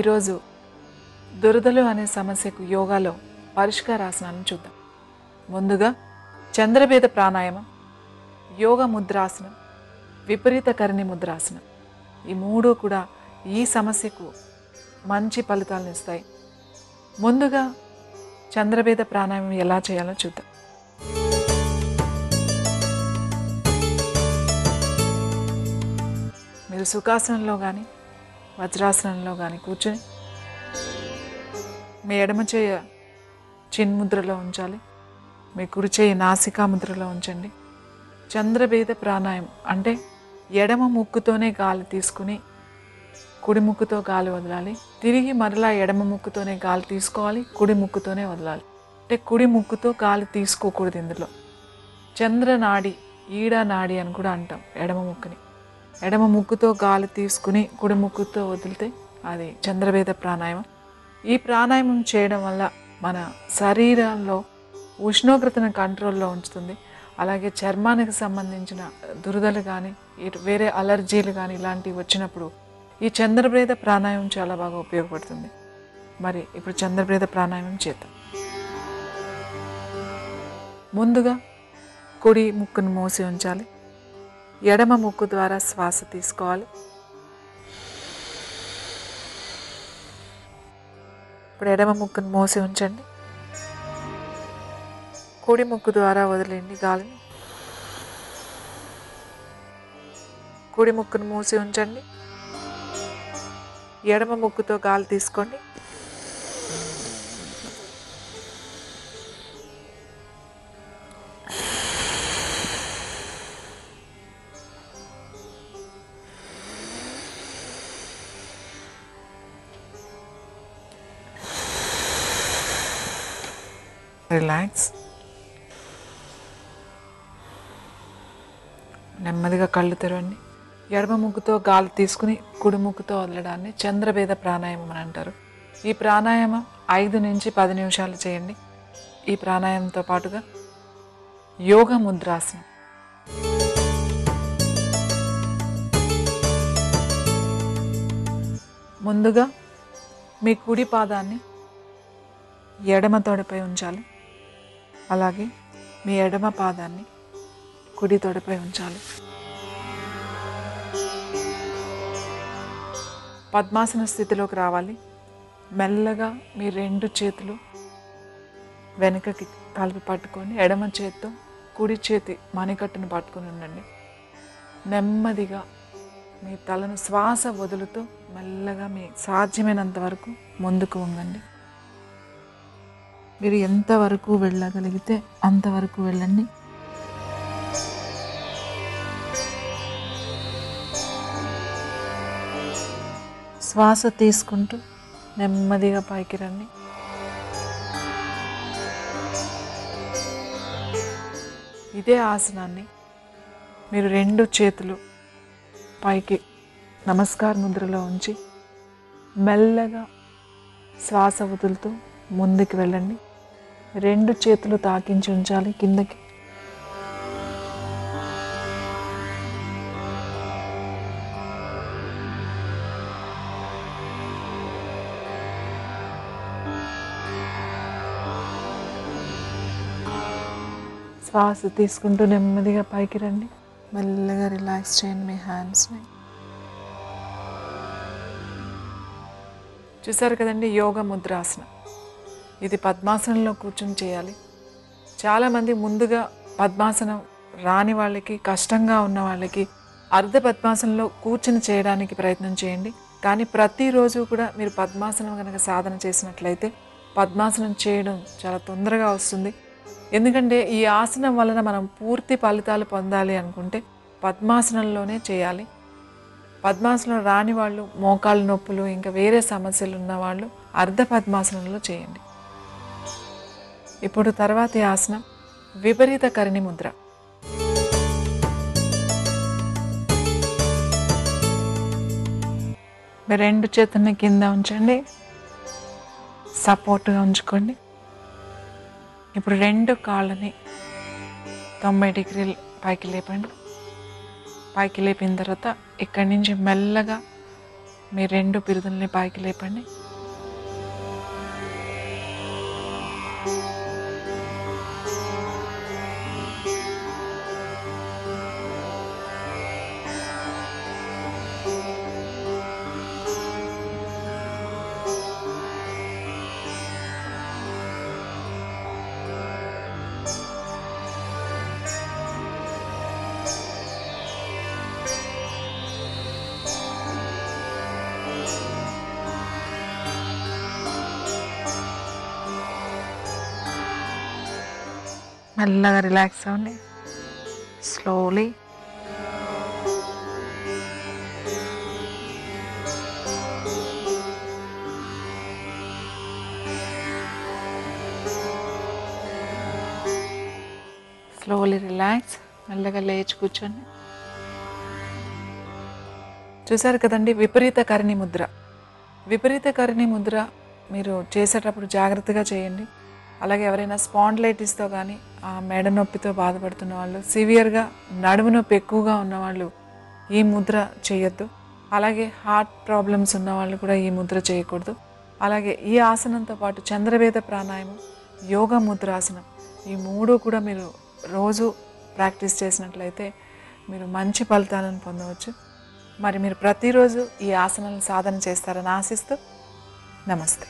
ఈరోజు దురదలు అనే సమస్యకు యోగాలో పరిష్కారాసనాలను చూద్దాం. ముందుగా చంద్రభేద ప్రాణాయామం, యోగ ముద్రాసనం, విపరీత కరణి ముద్రాసనం. ఈ మూడు కూడా ఈ సమస్యకు మంచి ఫలితాలను ఇస్తాయి. ముందుగా చంద్రభేద ప్రాణాయామం ఎలా చేయాలో చూద్దాం. మీరు సుఖాసనంలో కానీ వజ్రాసనంలో కానీ కూర్చొని మీ ఎడమ చేయ చిన్ముద్రలో ఉంచాలి, మీ కుడి చేయి నాసికా ముద్రలో ఉంచండి. చంద్రభేద ప్రాణాయామం అంటే ఎడమ ముక్కుతోనే గాలి తీసుకుని కుడి ముక్కుతో గాలి వదలాలి, తిరిగి మరలా ఎడమ ముక్కుతోనే గాలి తీసుకోవాలి, కుడి ముక్కుతోనే వదలాలి. అంటే కుడి ముక్కుతో గాలి తీసుకోకూడదు. ఇందులో చంద్రనాడి, ఈడ నాడి అని కూడా అంటాం ఎడమ ముక్కుని. ఎడమ ముక్కుతో గాలి తీసుకుని కుడి ముక్కుతో వదిలితే అది చంద్రభేద ప్రాణాయామం. ఈ ప్రాణాయామం చేయడం వల్ల మన శరీరంలో ఉష్ణోగ్రతను కంట్రోల్లో ఉంచుతుంది. అలాగే చర్మానికి సంబంధించిన దురదలు కానీ వేరే అలర్జీలు కానీ ఇలాంటివి వచ్చినప్పుడు ఈ చంద్రభేద ప్రాణాయామం చాలా బాగా ఉపయోగపడుతుంది. మరి ఇప్పుడు చంద్రభేద ప్రాణాయామం చేద్దాం. ముందుగా కుడి ముక్కును మూసి ఉంచాలి, ఎడమ ముక్కు ద్వారా శ్వాస తీసుకోవాలి. ఇప్పుడు ఎడమ ముక్కును మూసి ఉంచండి, కుడి ముక్కు ద్వారా వదిలేండి గాలిని. కుడి ముక్కును మూసి ఉంచండి, ఎడమ ముక్కుతో గాలి తీసుకోండి. రిలాక్స్. నెమ్మదిగా కళ్ళు తెరవండి. ఎడమ ముక్కుతో గాలి తీసుకుని కుడి ముక్కుతో వదలడాన్ని చంద్రభేద ప్రాణాయామం అని అంటారు. ఈ ప్రాణాయామం 5 నుంచి 10 నిమిషాలు చేయండి. ఈ ప్రాణాయామంతో పాటుగా యోగ ముద్రాసనం. ముందుగా మీ కుడి పాదాన్ని ఎడమ తొడపై ఉంచాలి, అలాగే మీ ఎడమ పాదాన్ని కుడి తొడపై ఉంచాలి. పద్మాసన స్థితిలోకి రావాలి. మెల్లగా మీ 2 చేతులు వెనుకకి కలిపి పట్టుకొని ఎడమ చేత్తో కుడి చేతి మణికట్టును పట్టుకొని ఉండండి. నెమ్మదిగా మీ తలను శ్వాస వదులుతూ మెల్లగా మీ సాధ్యమైనంత వరకు ముందుకు వంగండి. మీరు ఎంతవరకు వెళ్ళగలిగితే అంతవరకు వెళ్ళండి. శ్వాస తీసుకుంటూ నెమ్మదిగా పైకి రండి. ఇదే ఆసనాన్ని మీరు 2 చేతులు పైకి నమస్కార ముద్రలో ఉంచి మెల్లగా శ్వాస వదులుతూ ముందుకు వెళ్ళండి. 2 చేతులు తాకించి ఉంచాలి కిందకి. శ్వాస తీసుకుంటూ నెమ్మదిగా పైకి రండి. మెల్లగా రిలాక్స్ చేయండి మీ హ్యాండ్స్ని. చూసారు కదండి, యోగ ముద్రాసనం. ఇది పద్మాసనంలో కూర్చొని చేయాలి. చాలామంది ముందుగా పద్మాసనం రాని వాళ్ళకి, కష్టంగా ఉన్న వాళ్ళకి అర్ధ పద్మాసనంలో కూర్చొని చేయడానికి ప్రయత్నం చేయండి. కానీ ప్రతిరోజు కూడా మీరు పద్మాసనం కనుక సాధన చేసినట్లయితే పద్మాసనం చేయడం చాలా తొందరగా వస్తుంది. ఎందుకంటే ఈ ఆసనం వలన మనం పూర్తి ఫలితాలు పొందాలి అనుకుంటే పద్మాసనంలోనే చేయాలి. పద్మాసనం రాని వాళ్ళు, మోకాళ్ళ నొప్పులు ఇంకా వేరే సమస్యలు ఉన్నవాళ్ళు అర్ధ పద్మాసనంలో చేయండి. ఇప్పుడు తర్వాతి ఆసనం విపరీత కరణి ముద్ర. మీరు 2 చేతుల్ని కింద ఉంచండి, సపోర్ట్గా ఉంచుకోండి. ఇప్పుడు 2 కాళ్ళని 90 డిగ్రీలు పైకి లేపండి. పైకి లేపిన తర్వాత ఇక్కడి నుంచి మెల్లగా మీ 2 పిరుదుల్ని పైకి లేపండి. మెల్లగా రిలాక్స్ అవ్వండి. Slowly relax. మెల్లగా లేచి కూర్చోండి. చూసారు కదండి, విపరీత కరిణి ముద్ర. విపరీత కరిణి ముద్ర మీరు చేసేటప్పుడు జాగ్రత్తగా చేయండి. అలాగే ఎవరైనా స్పాండిలైటిస్తో కానీ మెడ నొప్పితో బాధపడుతున్న వాళ్ళు, సివియర్గా నడుము నొప్పి ఎక్కువగా ఉన్నవాళ్ళు ఈ ముద్ర చేయొద్దు. అలాగే హార్ట్ ప్రాబ్లమ్స్ ఉన్న వాళ్ళు కూడా ఈ ముద్ర చేయకూడదు. అలాగే ఈ ఆసనంతో పాటు చంద్రవేద ప్రాణాయామం, యోగా ముద్రాసనం, ఈ 3 కూడా మీరు రోజు ప్రాక్టీస్ చేసినట్లయితే మీరు మంచి ఫలితాలను పొందవచ్చు. మరి మీరు ప్రతిరోజు ఈ ఆసనాలను సాధన చేస్తారని ఆశిస్తూ నమస్తే.